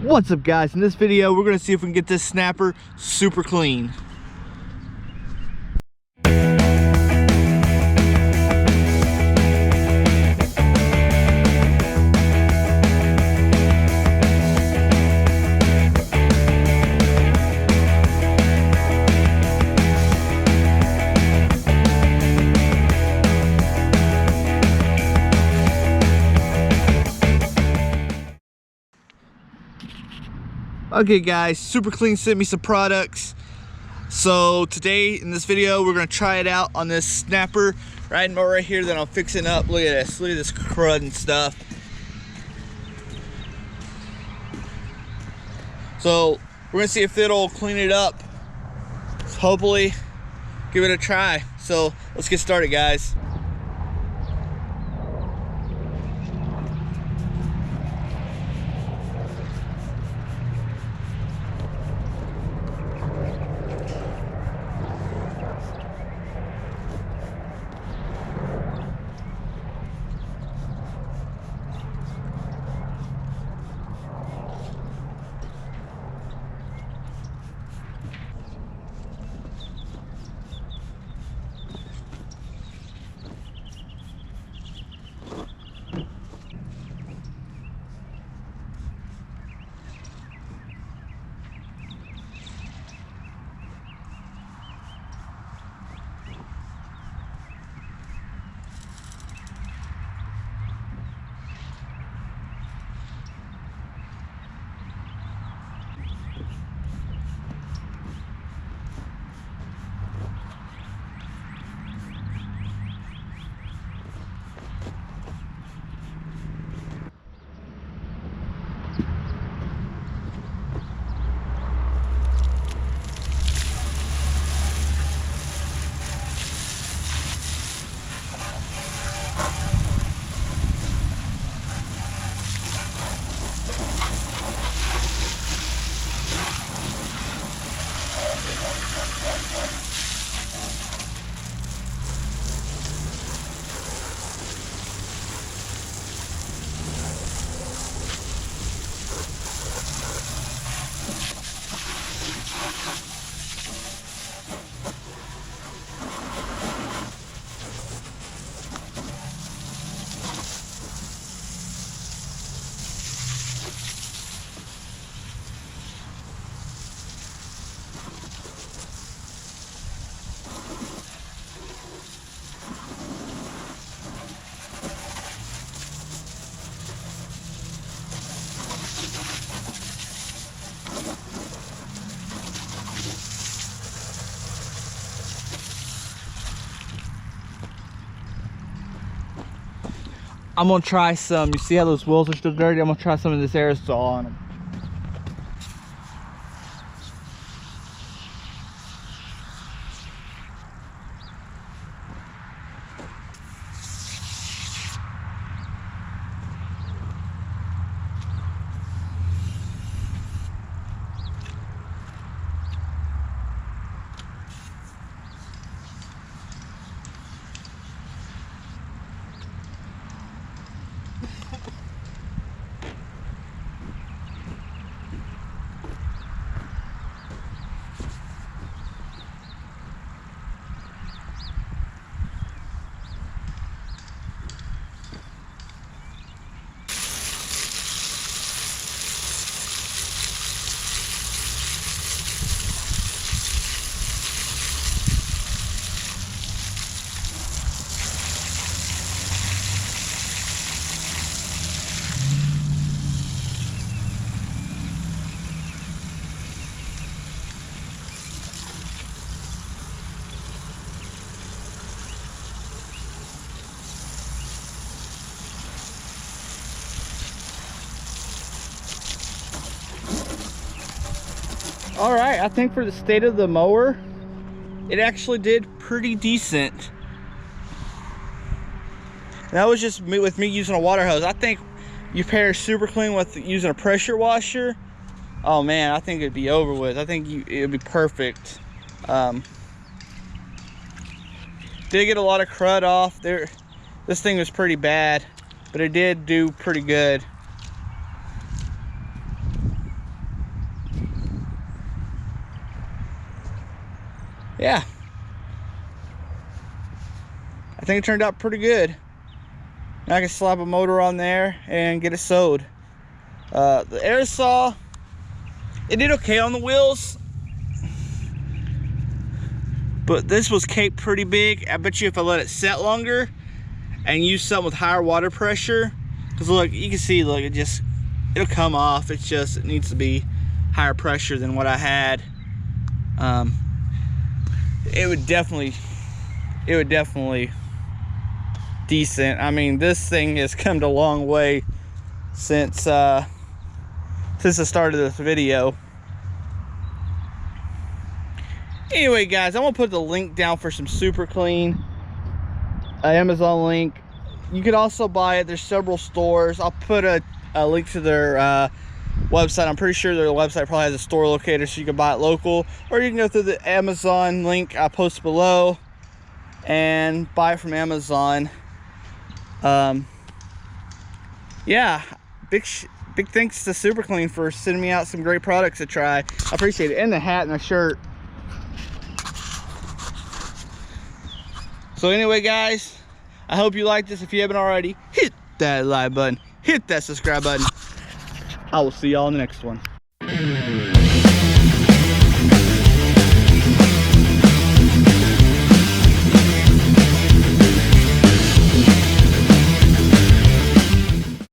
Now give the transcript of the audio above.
What's up, guys? In this video we're gonna see if we can get this snapper super clean. Okay guys, Super Clean sent me some products. So today in this video we're gonna try it out on this snapper riding mower right here that I'm fixing up. Look at this, look at this crud and stuff. So we're gonna see if it'll clean it up. Hopefully give it a try. So let's get started, guys. I'm gonna try some. You see how those wheels are still dirty? I'm gonna try some of this aerosol on them. All right, I think for the state of the mower, it actually did pretty decent. That was just me with me using a water hose. I think you pair Super Clean with using a pressure washer, oh man, I think it'd be over with. I think it'd be perfect. Did get a lot of crud off there. This thing was pretty bad, but it did do pretty good. yeah, I think it turned out pretty good. Now I can slap a motor on there and get it sewed. The air saw, it did okay on the wheels, but this was caped pretty big. I bet you if I let it set longer and use something with higher water pressure, because look, you can see, look, it'll come off. It needs to be higher pressure than what I had. It would definitely decent. I mean, this thing has come a long way since the start of this video. Anyway, guys, I'm gonna put the link down for some Super Clean, Amazon link. You could also buy it. There's several stores. I'll put a link to their website. I'm pretty sure their website probably has a store locator, so you can buy it local, or you can go through the Amazon link I post below and buy it from Amazon. Yeah, big thanks to Super Clean for sending me out some great products to try. I appreciate it. And the hat and the shirt. So anyway, guys, I hope you like this. If you haven't already, hit that like button, hit that subscribe button. I will see y'all in the next one.